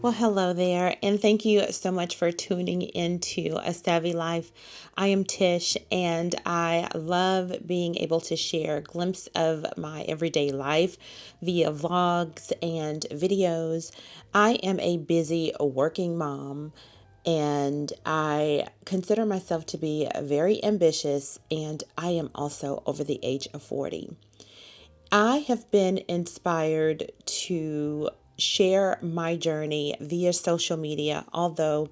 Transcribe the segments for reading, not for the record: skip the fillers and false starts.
Well, hello there, and thank you so much for tuning into A Savvy Life. I am Tish, and I love being able to share a glimpse of my everyday life via vlogs and videos. I am a busy working mom, and I consider myself to be very ambitious, and I am also over the age of 40. I have been inspired to share my journey via social media, although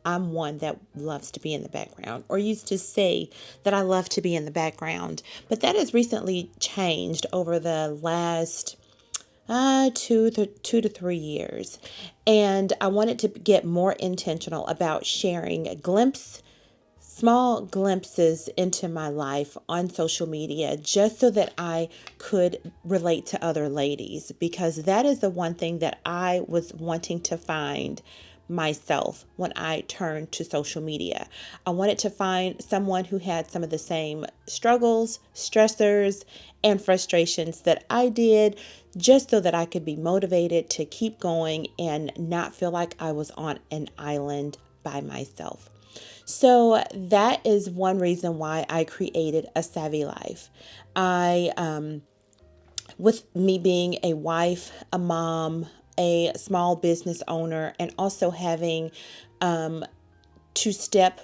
I'm one that loves to be in the background, or used to say that I love to be in the background. But that has recently changed over the last 2 to 3 years. And I wanted to get more intentional about sharing small glimpses into my life on social media just so that I could relate to other ladies, because that is the one thing that I was wanting to find myself when I turned to social media. I wanted to find someone who had some of the same struggles, stressors, and frustrations that I did, just so that I could be motivated to keep going and not feel like I was on an island by myself. So that is one reason why I created A Savvy Life. With me being a wife, a mom, a small business owner, and also having to step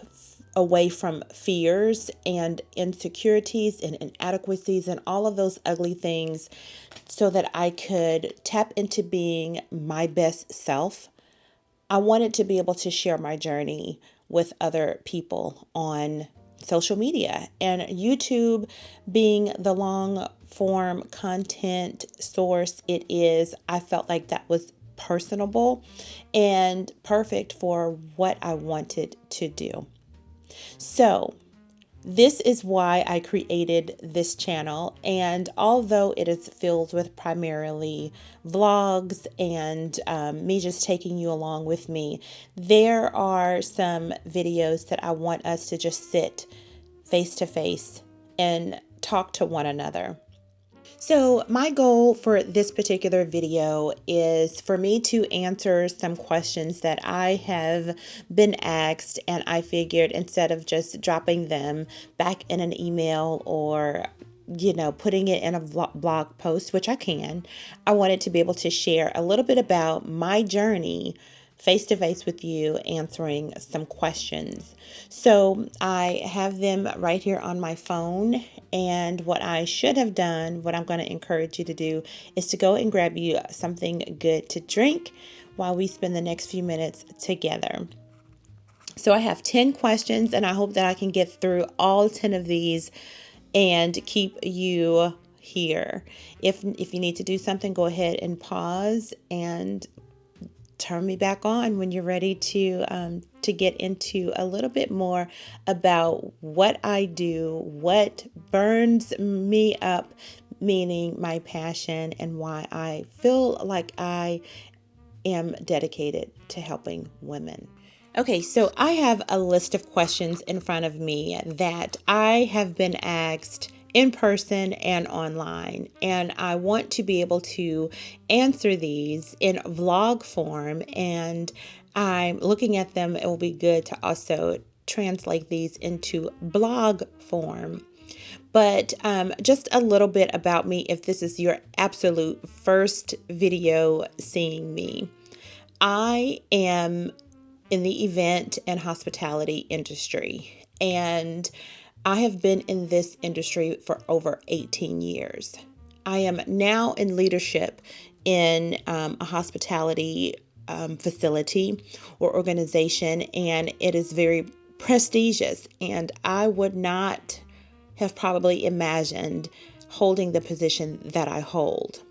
away from fears and insecurities and inadequacies and all of those ugly things so that I could tap into being my best self. I wanted to be able to share my journey with other people on social media, and YouTube being the long form content source it is. I felt like that was personable and perfect for what I wanted to do. So, this is why I created this channel, and although it is filled with primarily vlogs and me just taking you along with me, there are some videos that I want us to just sit face to face and talk to one another. So my goal for this particular video is for me to answer some questions that I have been asked, and I figured instead of just dropping them back in an email or putting it in a blog post, which I wanted to be able to share a little bit about my journey face to face with you, answering some questions. So I have them right here on my phone. And what I should have done, what I'm going to encourage you to do, is to go and grab you something good to drink while we spend the next few minutes together. So I have 10 questions, and I hope that I can get through all 10 of these and keep you here. If you need to do something, go ahead and pause and turn me back on when you're ready to get into a little bit more about what I do, what burns me up, meaning my passion, and why I feel like I am dedicated to helping women. Okay, so I have a list of questions in front of me that I have been asked in person and online, and I want to be able to answer these in vlog form, and I'm looking at them. It will be good to also translate these into blog form. But just a little bit about me if this is your absolute first video seeing me. I am in the event and hospitality industry, and I have been in this industry for over 18 years. I am now in leadership in a hospitality facility or organization, and it is very prestigious, and I would not have probably imagined holding the position that I hold.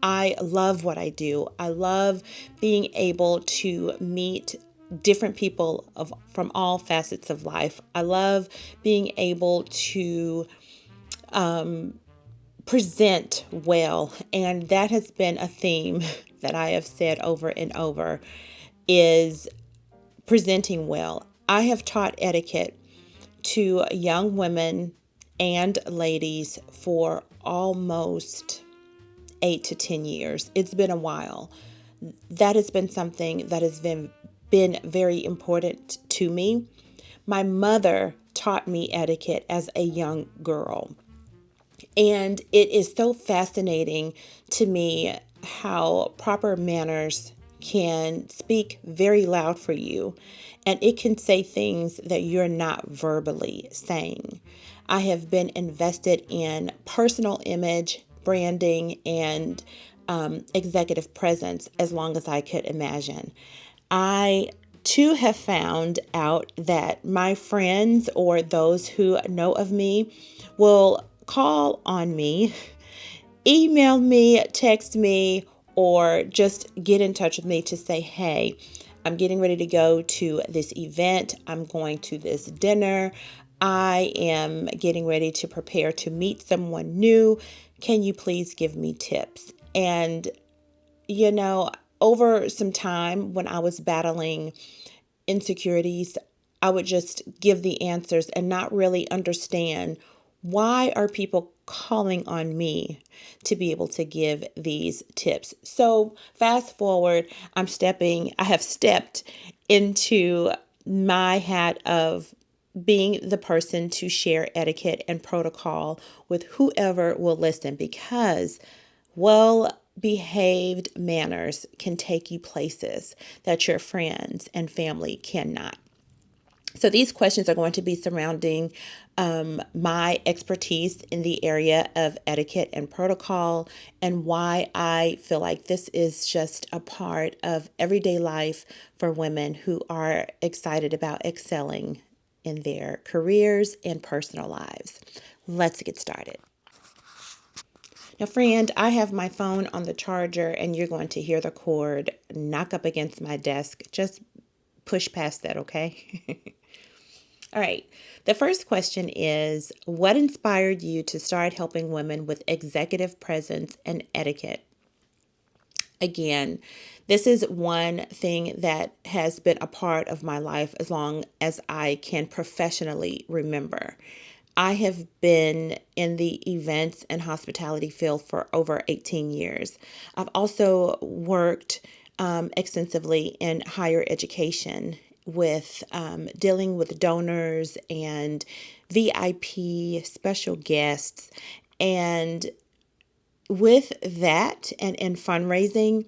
I love what I do. I love being able to meet different people from all facets of life. I love being able to present well, and that has been a theme that I have said over and over, is presenting well. I have taught etiquette to young women and ladies for almost 8 to 10 years. It's been a while. that has been something that has been very important to me. My mother taught me etiquette as a young girl. And it is so fascinating to me how proper manners can speak very loud for you, and it can say things that you're not verbally saying. I have been invested in personal image, branding, and executive presence as long as I could imagine. I too have found out that my friends or those who know of me will call on me, email me, text me, or just get in touch with me to say, hey, I'm getting ready to go to this event. I'm going to this dinner. I am getting ready to prepare to meet someone new. Can you please give me tips? And, you know, over some time when I was battling insecurities, I would just give the answers and not really understand why are people calling on me to be able to give these tips. So fast forward, I have stepped into my hat of being the person to share etiquette and protocol with whoever will listen, because well behaved manners can take you places that your friends and family cannot. So, these questions are going to be surrounding my expertise in the area of etiquette and protocol, and why I feel like this is just a part of everyday life for women who are excited about excelling in their careers and personal lives. Let's get started. Now, friend, I have my phone on the charger, and you're going to hear the cord knock up against my desk. Just push past that, okay? All right. The first question is, what inspired you to start helping women with executive presence and etiquette? Again, this is one thing that has been a part of my life as long as I can professionally remember. I have been in the events and hospitality field for over 18 years. I've also worked extensively in higher education with dealing with donors and VIP special guests. And with that and in fundraising,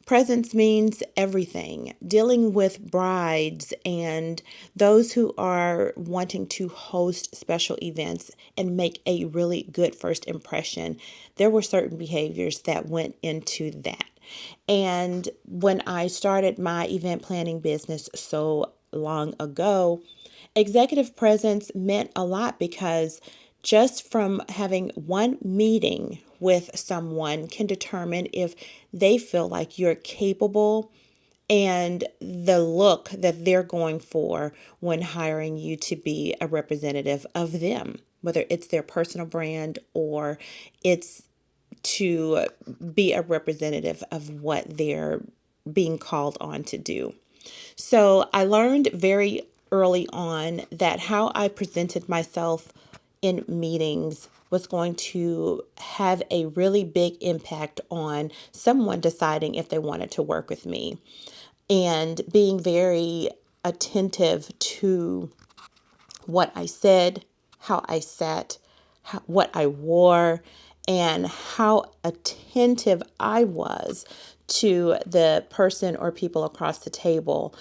presence means everything. Dealing with brides and those who are wanting to host special events and make a really good first impression, there were certain behaviors that went into that. And when I started my event planning business so long ago, executive presence meant a lot, because just from having one meeting with someone can determine if they feel like you're capable and the look that they're going for when hiring you to be a representative of them, whether it's their personal brand or it's to be a representative of what they're being called on to do. So I learned very early on that how I presented myself in meetings was going to have a really big impact on someone deciding if they wanted to work with me, and being very attentive to what I said, how I sat, what I wore, and how attentive I was to the person or people across the table.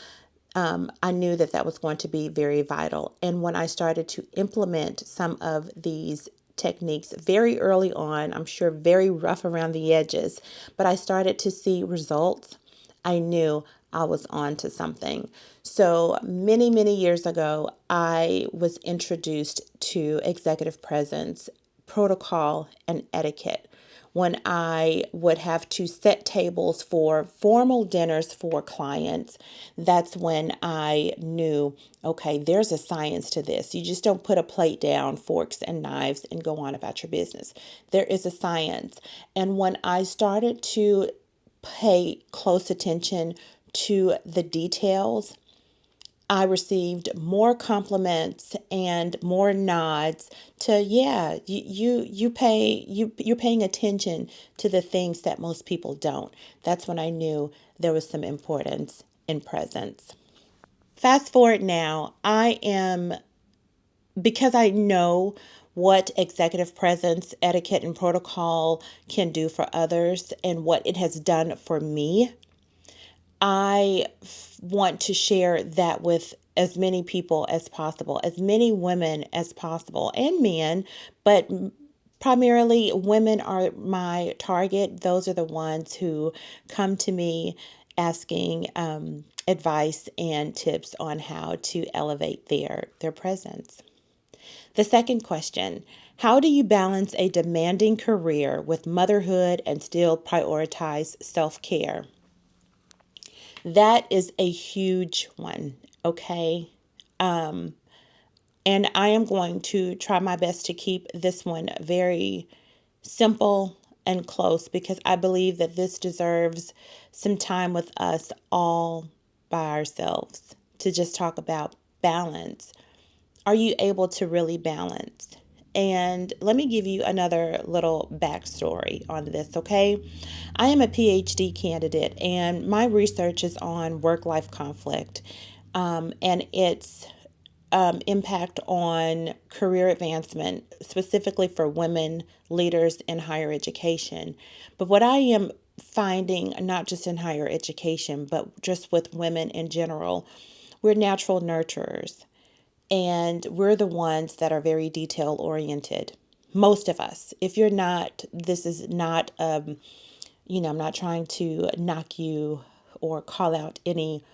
I knew that that was going to be very vital. And when I started to implement some of these techniques very early on, I'm sure very rough around the edges, but I started to see results, I knew I was on to something. So many, many years ago, I was introduced to executive presence, protocol, and etiquette when I would have to set tables for formal dinners for clients. That's when I knew, okay, there's a science to this. You just don't put a plate down, forks and knives, and go on about your business. There is a science. And when I started to pay close attention to the details, I received more compliments and more nods to, yeah, you're paying attention to the things that most people don't. That's when I knew there was some importance in presence. Fast forward now, because I know what executive presence etiquette and protocol can do for others and what it has done for me. Want to share that with as many people as possible, as many women as possible, and men, but primarily women are my target. Those are the ones who come to me asking advice and tips on how to elevate their presence. The second question: how do you balance a demanding career with motherhood and still prioritize self care? That is a huge one, okay? And I am going to try my best to keep this one very simple and close because I believe that this deserves some time with us all by ourselves to just talk about balance. Are you able to really balance? And let me give you another little backstory on this, okay? I am a PhD candidate, and my research is on work life conflict and its impact on career advancement, specifically for women leaders in higher education. But what I am finding, not just in higher education, but just with women in general, we're natural nurturers. And we're the ones that are very detail oriented. Most of us. If you're not, this is not, I'm not trying to knock you or call out any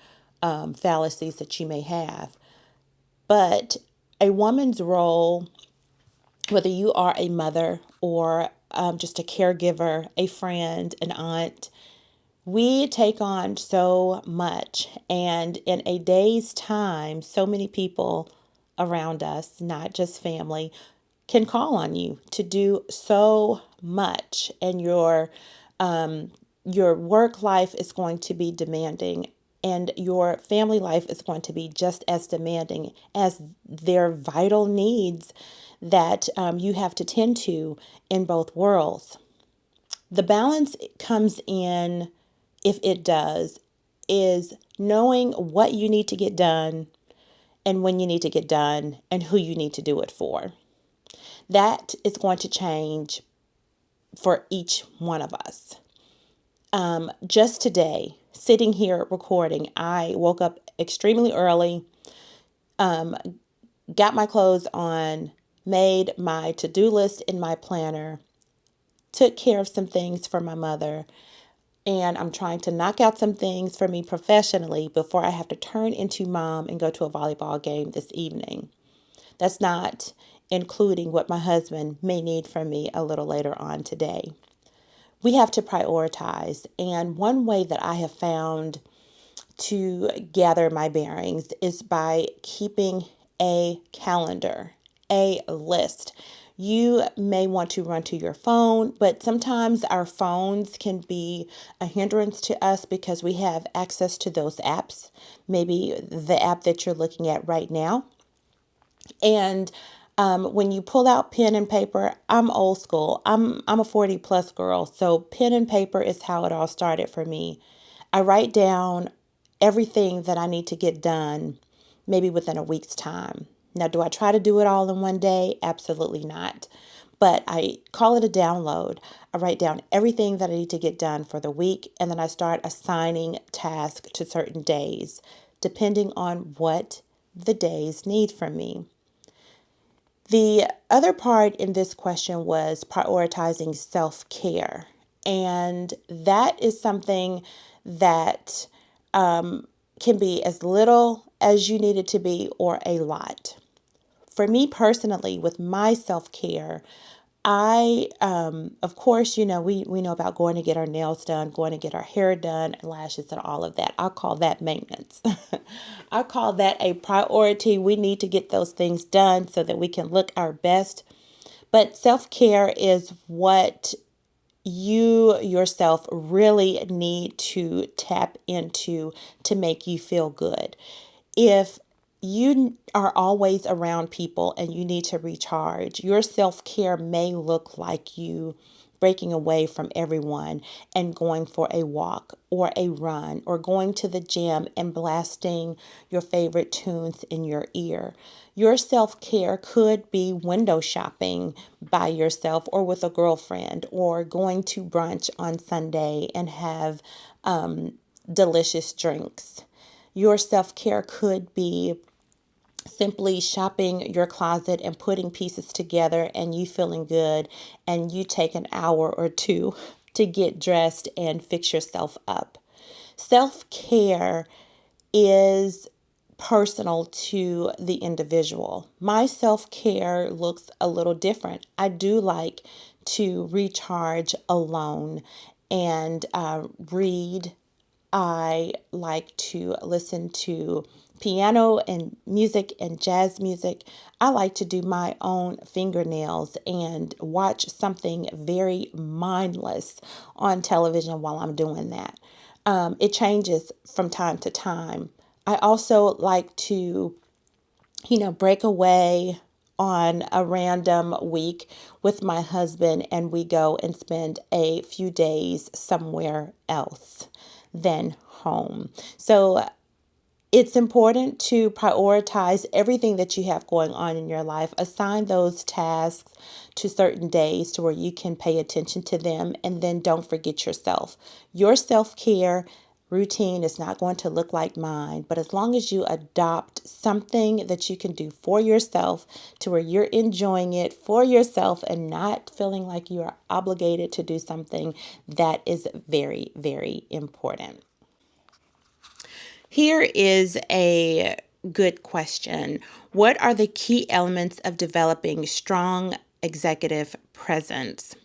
fallacies that you may have. But a woman's role, whether you are a mother or just a caregiver, a friend, an aunt, we take on so much. And in a day's time, so many people around us, not just family, can call on you to do so much. And your work life is going to be demanding. And your family life is going to be just as demanding as their vital needs that you have to tend to in both worlds. The balance comes in, if it does, is knowing what you need to get done and when you need to get done and who you need to do it for. That is going to change for each one of us. Just today, sitting here recording, I woke up extremely early, got my clothes on, made my to-do list in my planner, took care of some things for my mother, and I'm trying to knock out some things for me professionally before I have to turn into mom and go to a volleyball game this evening. That's not including what my husband may need from me a little later on today. We have to prioritize, and one way that I have found to gather my bearings is by keeping a calendar, a list. You may want to run to your phone, but sometimes our phones can be a hindrance to us because we have access to those apps, maybe the app that you're looking at right now. And when you pull out pen and paper, I'm old school. I'm a 40 plus girl, so pen and paper is how it all started for me. I write down everything that I need to get done, maybe within a week's time. Now, do I try to do it all in one day? Absolutely not. But I call it a download. I write down everything that I need to get done for the week, and then I start assigning tasks to certain days, depending on what the days need from me. The other part in this question was prioritizing self-care. And that is something that can be as little as you need it to be or a lot. For me personally, with my self-care, of course, we know about going to get our nails done, going to get our hair done, lashes, and all of that. I call that maintenance. I call that a priority. We need to get those things done so that we can look our best. But self-care is what you yourself really need to tap into to make you feel good. If you are always around people and you need to recharge. Your self-care may look like you breaking away from everyone and going for a walk or a run or going to the gym and blasting your favorite tunes in your ear. Your self-care could be window shopping by yourself or with a girlfriend, or going to brunch on Sunday and have delicious drinks. Your self-care could be simply shopping your closet and putting pieces together and you feeling good, and you take an hour or two to get dressed and fix yourself up. Self-care is personal to the individual. My self-care looks a little different. I do like to recharge alone and read. I like to listen to piano and music and jazz music. I like to do my own fingernails and watch something very mindless on television while I'm doing that. It changes from time to time. I also like to, break away on a random week with my husband and we go and spend a few days somewhere else than home. So it's important to prioritize everything that you have going on in your life. Assign those tasks to certain days to where you can pay attention to them, and then don't forget yourself. Your self-care routine is not going to look like mine, but as long as you adopt something that you can do for yourself to where you're enjoying it for yourself and not feeling like you are obligated to do something, that is very, very important. Here is a good question. What are the key elements of developing strong executive presence?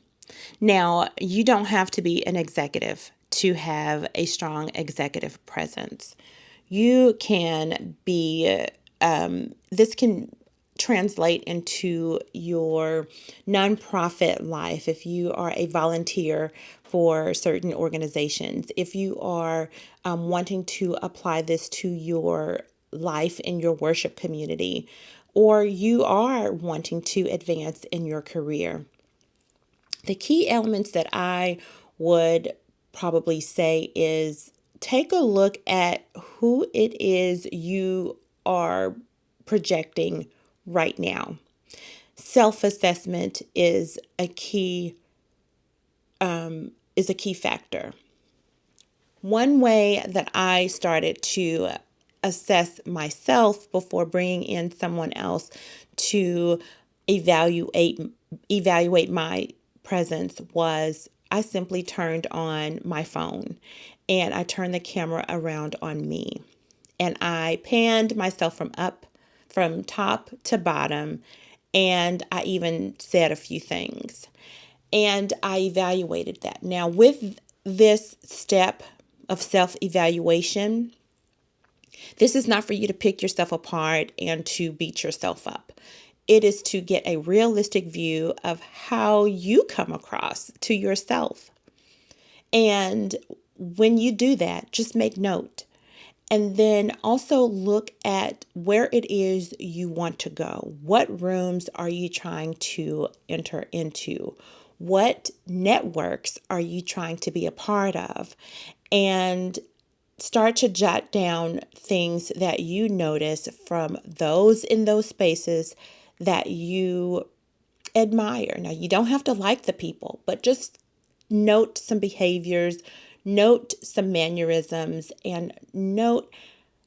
Now, you don't have to be an executive to have a strong executive presence. You can be, this can translate into your nonprofit life if you are a volunteer for certain organizations, if you are wanting to apply this to your life in your worship community, or you are wanting to advance in your career. The key elements that I would probably say is take a look at who it is you are projecting right now. Self-assessment is a key factor. One way that I started to assess myself before bringing in someone else to evaluate my presence was I simply turned on my phone and I turned the camera around on me, and I panned myself from top to bottom, and I even said a few things. And I evaluated that. Now, with this step of self-evaluation, this is not for you to pick yourself apart and to beat yourself up. It is to get a realistic view of how you come across to yourself. And when you do that, just make note. And then also look at where it is you want to go. What rooms are you trying to enter into? What networks are you trying to be a part of? And start to jot down things that you notice from those in those spaces that you admire. Now, you don't have to like the people, but just note some behaviors, note some mannerisms, and note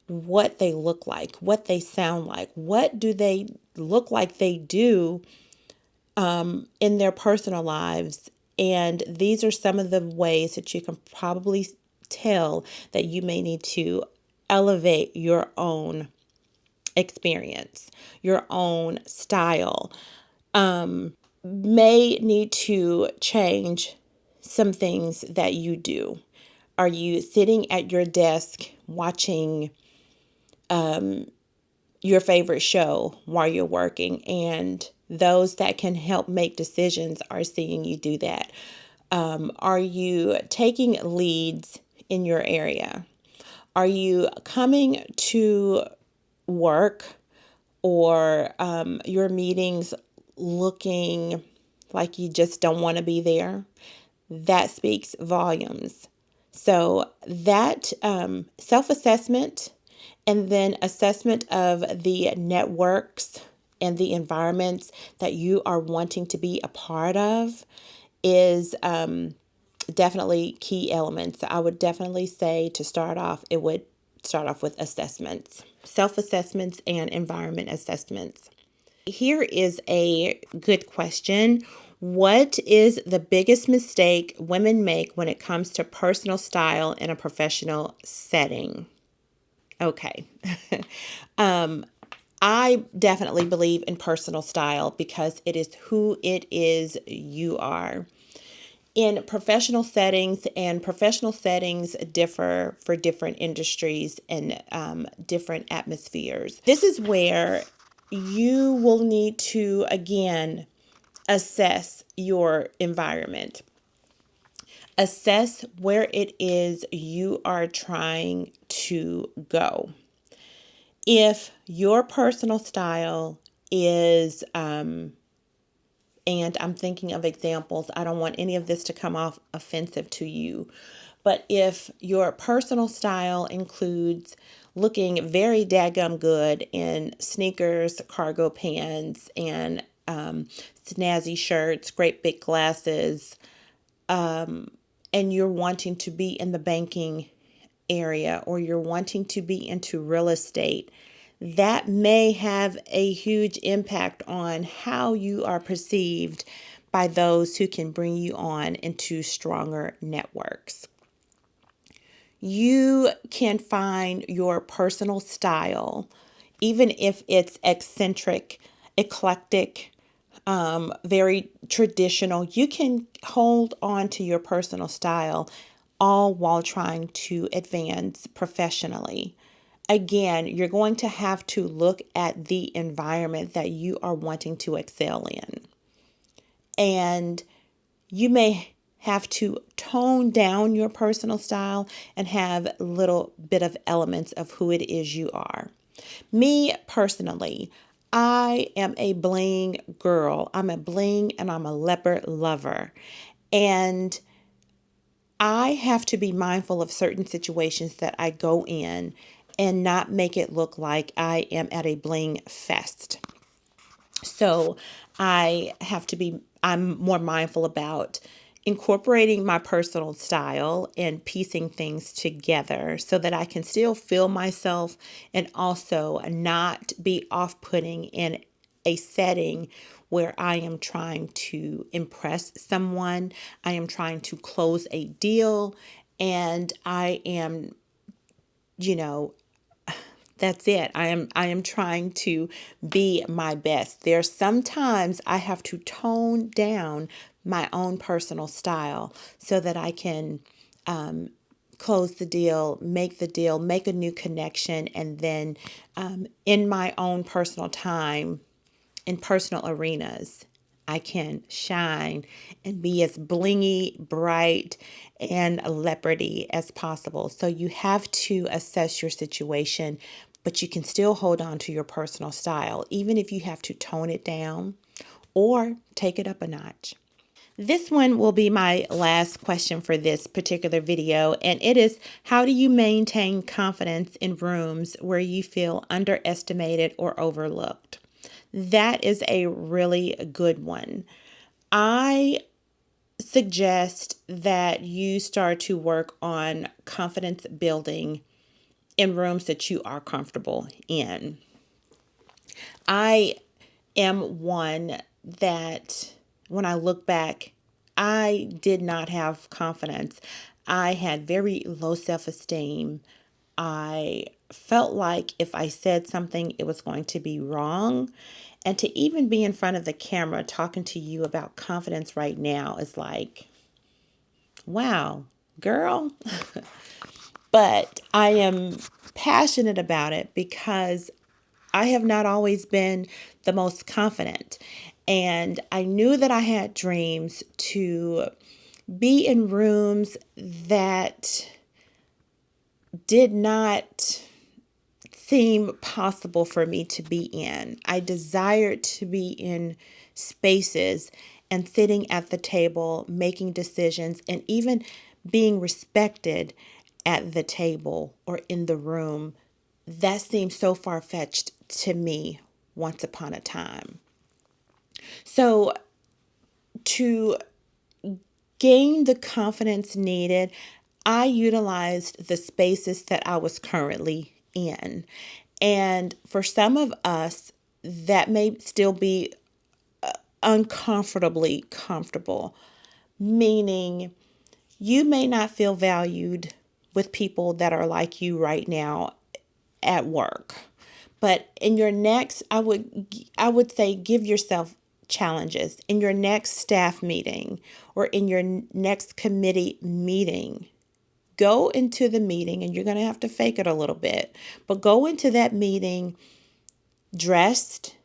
what they look like, what they sound like, what do they look like they do in their personal lives. And these are some of the ways that you can probably tell that you may need to elevate your own experience, your own style. May need to change some things that you do. Are you sitting at your desk watching your favorite show while you're working, and those that can help make decisions are seeing you do that? Are you taking leads in your area? Are you coming to work or your meetings looking like you just don't want to be there, that speaks volumes. So that self-assessment and then assessment of the networks and the environments that you are wanting to be a part of is definitely key elements. I would definitely say to start off, it would start off with assessments, self assessments, and environment assessments. Here is a good question. What is the biggest mistake women make when it comes to personal style in a professional setting? Okay. I definitely believe in personal style because it is who it is you are. In professional settings differ for different industries and different atmospheres. This is where you will need to, again, assess your environment. Assess where it is you are trying to go. If your personal style is, and I'm thinking of examples, I don't want any of this to come off offensive to you, but if your personal style includes looking very daggum good in sneakers, cargo pants, and snazzy shirts, great big glasses, and you're wanting to be in the banking area or you're wanting to be into real estate, that may have a huge impact on how you are perceived by those who can bring you on into stronger networks. You can find your personal style, even if it's eccentric, eclectic, very traditional. You can hold on to your personal style all while trying to advance professionally. Again, you're going to have to look at the environment that you are wanting to excel in. And you may have to tone down your personal style and have a little bit of elements of who it is you are. Me personally, I am a bling girl. I'm a bling and I'm a leopard lover. And I have to be mindful of certain situations that I go in and not make it look like I am at a bling fest. So I'm more mindful about incorporating my personal style and piecing things together so that I can still feel myself and also not be off putting in a setting where I am trying to impress someone, I am trying to close a deal, and I am, you know, that's it. I am trying to be my best. There's sometimes I have to tone down my own personal style so that I can close the deal, make a new connection, and then in my own personal time, in personal arenas, I can shine and be as blingy, bright, and leopardy as possible. So you have to assess your situation, but you can still hold on to your personal style, even if you have to tone it down or take it up a notch. This one will be my last question for this particular video, and it is, how do you maintain confidence in rooms where you feel underestimated or overlooked? That is a really good one. I suggest that you start to work on confidence building in rooms that you are comfortable in. I am one that, when I look back, I did not have confidence. I had very low self-esteem. I felt like if I said something, it was going to be wrong. And to even be in front of the camera talking to you about confidence right now is like, wow, girl. But I am passionate about it because I have not always been the most confident. And I knew that I had dreams to be in rooms that did not seem possible for me to be in. I desired to be in spaces and sitting at the table, making decisions, and even being respected at the table or in the room. That seemed so far-fetched to me once upon a time. So to gain the confidence needed, I utilized the spaces that I was currently in. And for some of us, that may still be uncomfortably comfortable, meaning you may not feel valued with people that are like you right now at work. But in your next, I would say give yourself challenges. In your next staff meeting or in your next committee meeting, go into the meeting, and you're going to have to fake it a little bit, but go into that meeting dressed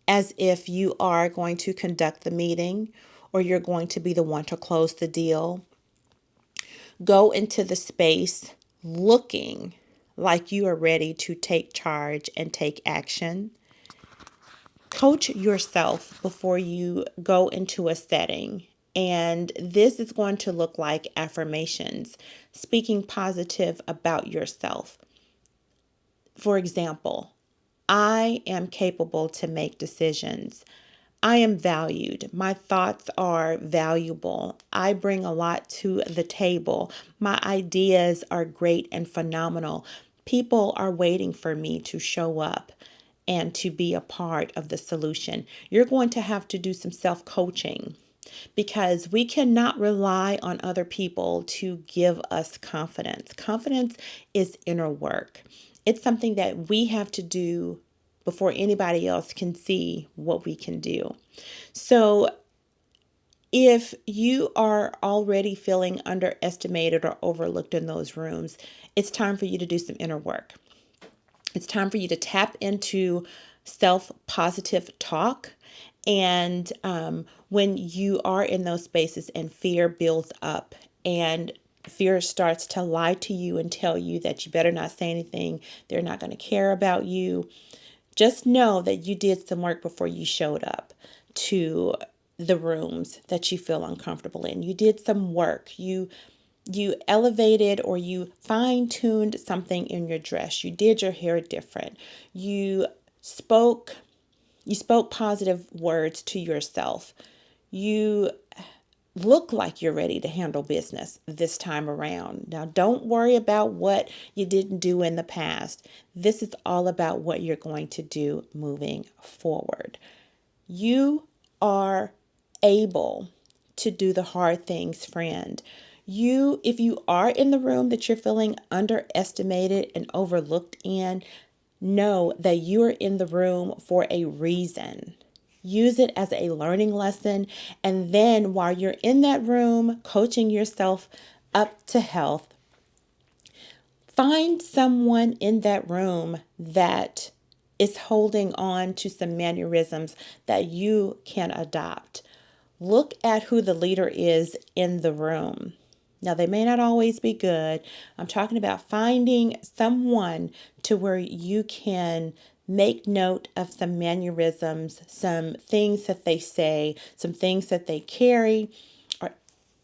as if you are going to conduct the meeting or you're going to be the one to close the deal. Go into the space looking like you are ready to take charge and take action. Coach yourself before you go into a setting. And this is going to look like affirmations, speaking positive about yourself. For example, I am capable to make decisions. I am valued. My thoughts are valuable. I bring a lot to the table. My ideas are great and phenomenal. People are waiting for me to show up and to be a part of the solution. You're going to have to do some self-coaching because we cannot rely on other people to give us confidence. Confidence is inner work. It's something that we have to do before anybody else can see what we can do. So if you are already feeling underestimated or overlooked in those rooms, it's time for you to do some inner work. It's time for you to tap into self-positive talk. And when you are in those spaces and fear builds up and fear starts to lie to you and tell you that you better not say anything, they're not going to care about you, just know that you did some work before you showed up to the rooms that you feel uncomfortable in. You did some work. You elevated or you fine-tuned something in your dress. You did your hair different. You spoke positive words to yourself. You look like you're ready to handle business this time around. Now, don't worry about what you didn't do in the past. This is all about what you're going to do moving forward. You are able to do the hard things, friend. If you are in the room that you're feeling underestimated and overlooked in, know that you are in the room for a reason. Use it as a learning lesson. And then while you're in that room, coaching yourself up to health, find someone in that room that is holding on to some mannerisms that you can adopt. Look at who the leader is in the room. Now, they may not always be good. I'm talking about finding someone to where you can make note of some mannerisms, some things that they say, some things that they carry.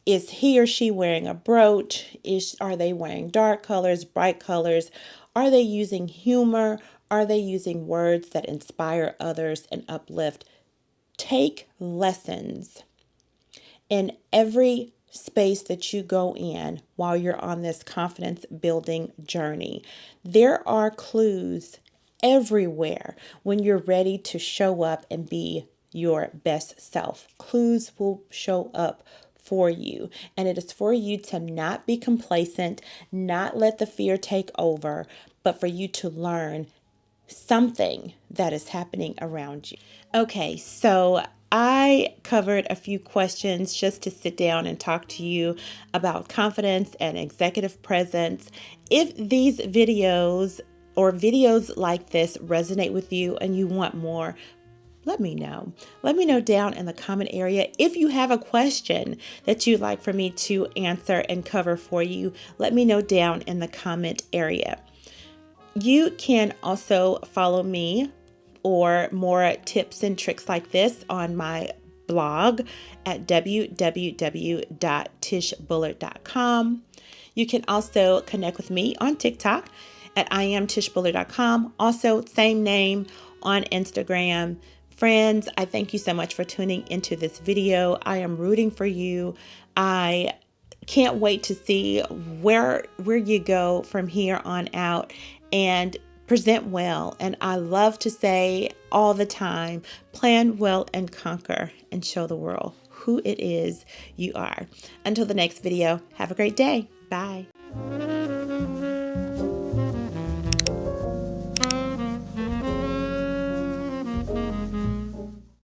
Is he or she wearing a brooch? Are they wearing dark colors, bright colors? Are they using humor? Are they using words that inspire others and uplift? Take lessons in every space that you go in while you're on this confidence building journey. There are clues everywhere when you're ready to show up and be your best self. Clues will show up for you, and it is for you to not be complacent, not let the fear take over, but for you to learn something that is happening around you. Okay, so I covered a few questions just to sit down and talk to you about confidence and executive presence. If these videos or videos like this resonate with you and you want more, let me know. Let me know down in the comment area. If you have a question that you'd like for me to answer and cover for you, let me know down in the comment area. You can also follow me or more tips and tricks like this on my blog at www.tishbullard.com. You can also connect with me on TikTok at iamtishbullard.com. Also, same name on Instagram. Friends, I thank you so much for tuning into this video. I am rooting for you. I can't wait to see where you go from here on out, and present well. And I love to say all the time, plan well and conquer, and show the world who it is you are. Until the next video, have a great day. Bye.